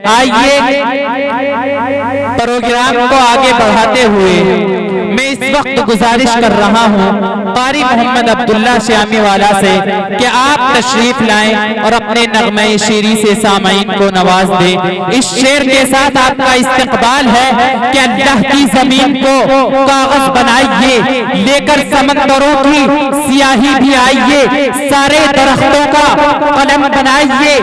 آئیے پروگرام کو آگے بڑھاتے ہوئے میں اس وقت گزارش کر رہا ہوں قاری محمد عبداللہ شامی والا سے کہ آپ تشریف لائیں اور اپنے نغمہ شیری سے سامعین کو نواز دیں۔ اس شعر کے ساتھ آپ کا استقبال ہے کہ اللہ کی زمین کو کاغذ بنائیے، لے کر سمندروں کی سیاہی بھی آئیے، سارے درختوں کا قلم بنائیے،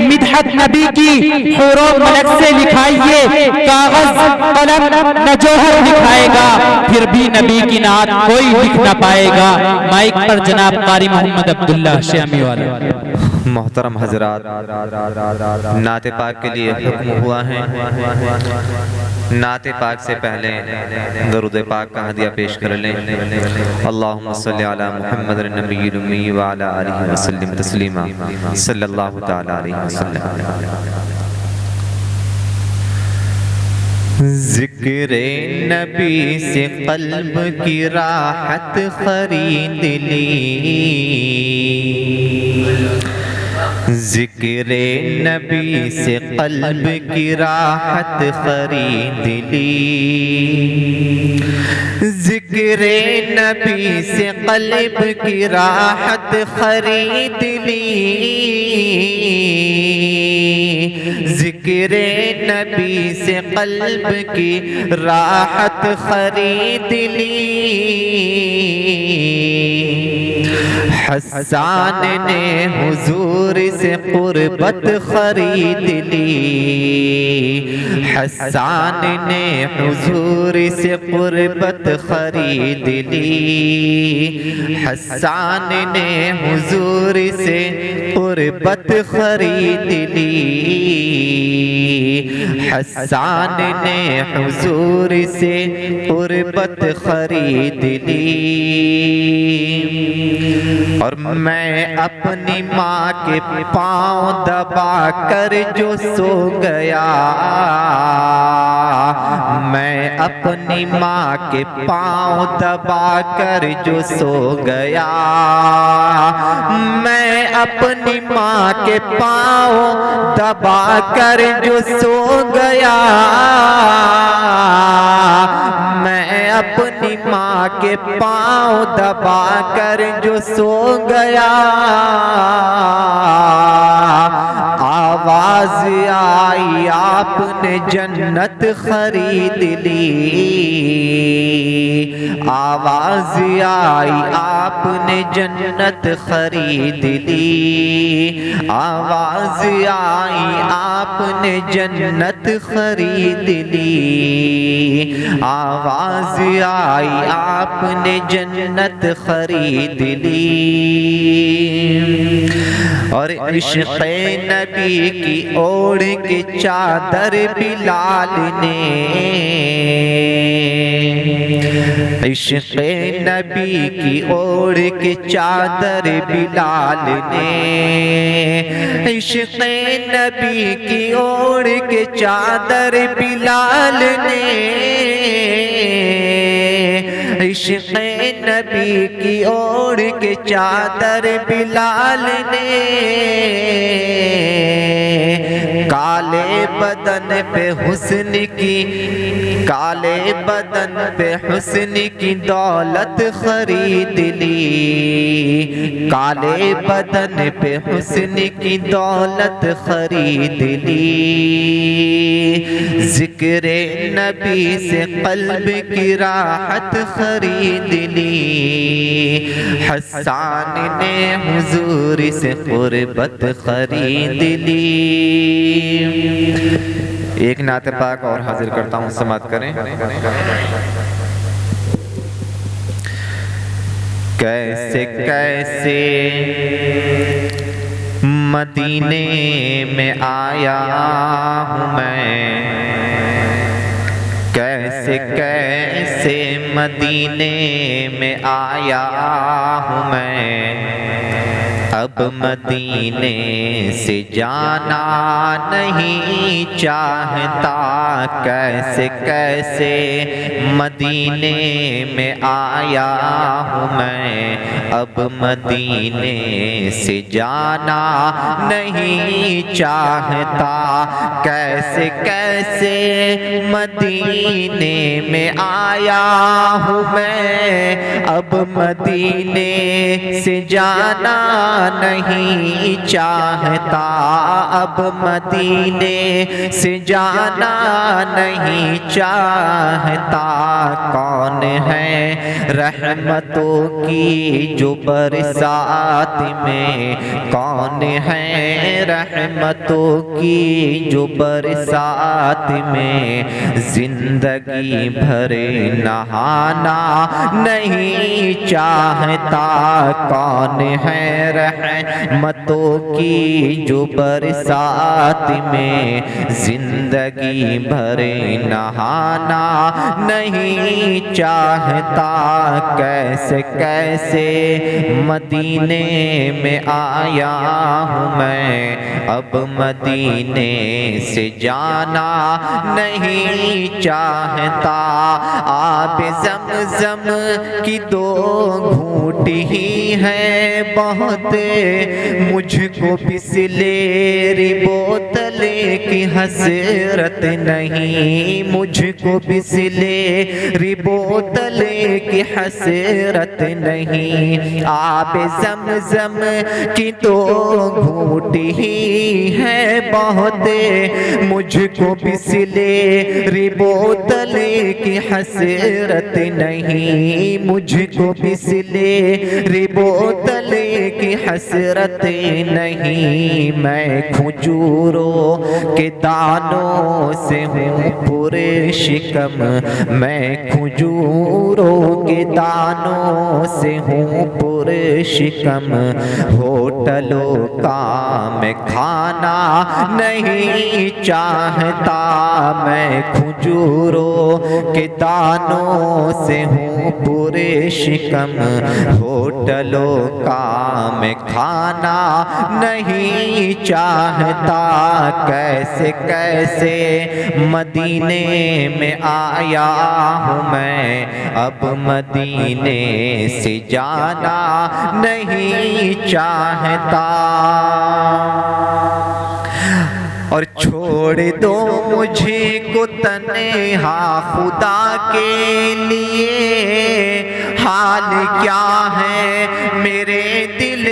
مدحت نبی کی حور و ملک سے لکھائیے، کاغذ قلم نہ جوہر دکھائے گا، پھر بھی نبی کی نعت کوئی لکھ نہ پائے گا۔ مائک پر جناب قاری محمد عبداللہ شامی والا۔ محترم حضرات، نعت پاک کے لیے حکم ہوا ہے۔ نعت پاک سے پہلے درود پاک کا ہدیہ پیش کر لیں۔ اللہم صلی علی محمد النبی الامی وعلی آلہ وسلم تسلیما، صلی اللہ تعالی علیہ وسلم۔ ذکر نبی سے قلب کی راحت خرید لی، ذکر نبی سے قلب کی راحت خرید لی، ذکر نبی سے قلب کی راحت خرید لی، ذکر نبی سے قلب کی راحت خرید لی، حسان نے حضور سے قربت خرید لی، حسان نے حضور سے قربت خرید لی، حسان نے حضور سے قربت خرید لی، حسان نے حضور سے قربت خرید لی، اور میں اپنی ماں کے پاؤں دبا کر جو سو گیا، میں اپنی ماں کے پاؤں دبا کر جو سو گیا، میں اپنی ماں کے پاؤں دبا کر جو سو گیا، میں اپنی ماں کے پاؤں دبا کر جو سو گیا، آواز آئی آپ نے جنت خرید لی، آواز آئی آپ نے جنت خرید لی، آواز آئی آپ نے جنت خرید لی، آواز آئی آپ نے جنت خرید لی، اور عشق نبی کی اوڑھ کے چادر بلال نے، عشق نبی کی اوڑھ کے چادر بلال نے، عشق نبی کی اوڑھ کے چادر بلال نے، عشق نبی کی اوڑھ کے چادر بلال نے، کالے بدن پہ حسن کی، کالے بدن پہ حسن کی دولت خرید لی، کالے بدن پہ حسن کی دولت خرید لی، ذکر نبی سے قلب کی راحت خرید لی، حسان نے حضور سے قربت خرید لی۔ ایک نعت پاک اور حاضر کرتا ہوں، سماعت کریں۔ کیسے کیسے مدینے میں آیا ہوں میں، کیسے کیسے مدینے میں آیا ہوں میں، اب مدینے سے جانا نہیں چاہتا کیسے کیسے مدینے میں آیا ہوں میں، اب مدینے سے جانا نہیں چاہتا، کیسے کیسے مدینے میں آیا ہوں میں، اب مدینے سے جانا نہیں چاہتا، اب مدینے سے جانا نہیں چاہتا۔ کون ہے رحمتوں کی جو برسات میں، کون ہے رحمتوں کی جو برسات میں، زندگی بھر نہانا نہیں چاہتا، کون ہے رحمتوں کی جو برسات میں، زندگی بھر نہانا نہیں چاہتا، کیسے کیسے مدینے میں آیا ہوں میں، اب مدینے سے جانا نہیں چاہتا۔ آب زمزم کی دو گھونٹ ہی ہے بہت، مجھ کو بسلیری بوتل کی حسرت نہیں، مجھ کو بسلیری بوتل کی حسرت نہیں۔ آب زمزم کی دو گھونٹ ہی ہے بہت، مجھ کو بسلیری بوتل کی حسرت نہیں، مجھ کو بسلیری بوتل کی حسرت نہیں۔ میں کھجوروں کے دانوں سے ہوں پر شکم، میں کھجوروں کے دانوں سے ہوں پر شکم، ہوٹلوں کا میں کھانا نہیں چاہتا، میں کھجوروں کے دانوں سے ہوں پر شکم، ہوٹلوں کا میں کھانا نہیں چاہتا، کیسے کیسے مدینے میں آیا ہوں میں، اب مدینے سے جانا نہیں چاہتا۔ اور چھوڑ دو مجھے کو تنہا خدا کے لیے، حال کیا ہے میرے دل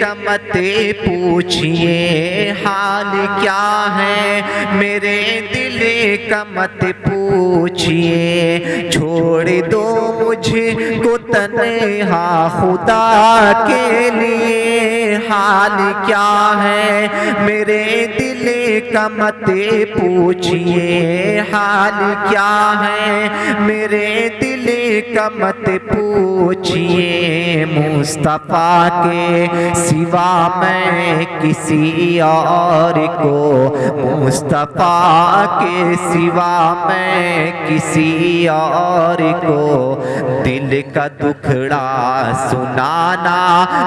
کا مت پوچھئے، حال کیا ہے میرے دل کا مت پوچھئے، چھوڑ دو مجھے کو تنہا خدا کے لیے، حال کیا ہے میرے دل کا مت پوچھئے، حال کیا ہے میرے دل کا مت پوچھئے، مصطفیٰ کے سوا میں کسی اور کو، مصطفیٰ کے سوا میں کسی اور کو دل کا دکھڑا سنانا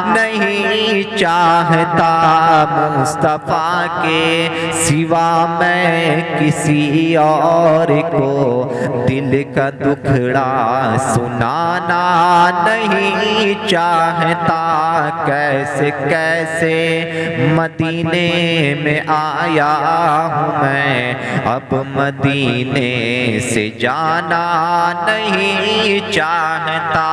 نہیں چاہتا، مصطفیٰ کے سوا میں کسی اور کو دل کا دکھڑا سنانا نہیں چاہتا، کیسے کیسے مدینے میں آیا ہوں میں، اب مدینے سے جانا نہیں چاہتا۔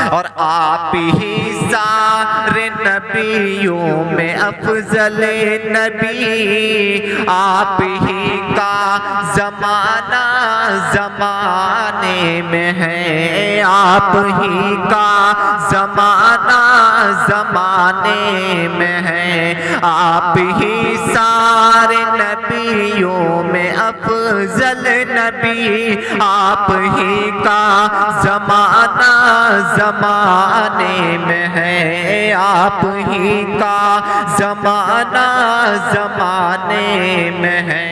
اور آپ ہی سارے نبیوں میں افضل نبی، آپ ہی کا زمانہ زمانے میں ہے، آپ ہی کا زمانہ زمانے میں ہے، آپ ہی سارے نبیوں میں افضل نبی، آپ ہی کا زمانہ زمانے میں ہے، آپ ہی کا زمانہ زمانے میں ہے۔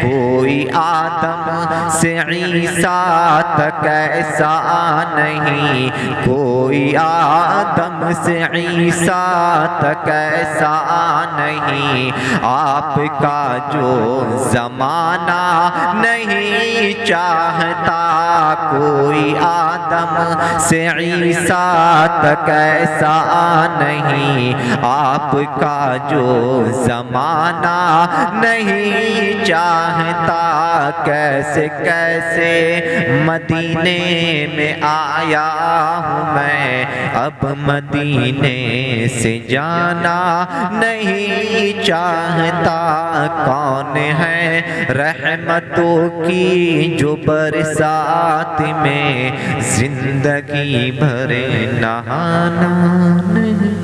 کوئی آدم سے عیسیٰ تک ایسا نہیں، کوئی آدم سے عیسیٰ تک ایسا نہیں، آپ کا جو زمانہ نہیں چاہتا، کوئی آدم سے عیسیٰ تک ایسا نہیں، آپ کا جو زمانہ نہیں چاہتا، کیسے کیسے مدینے میں آیا ہوں میں، اب مدینے سے جانا نہیں چاہتا، کون ہے رحمتوں کی جو برسات میں زندگی بھر نہانا نہیں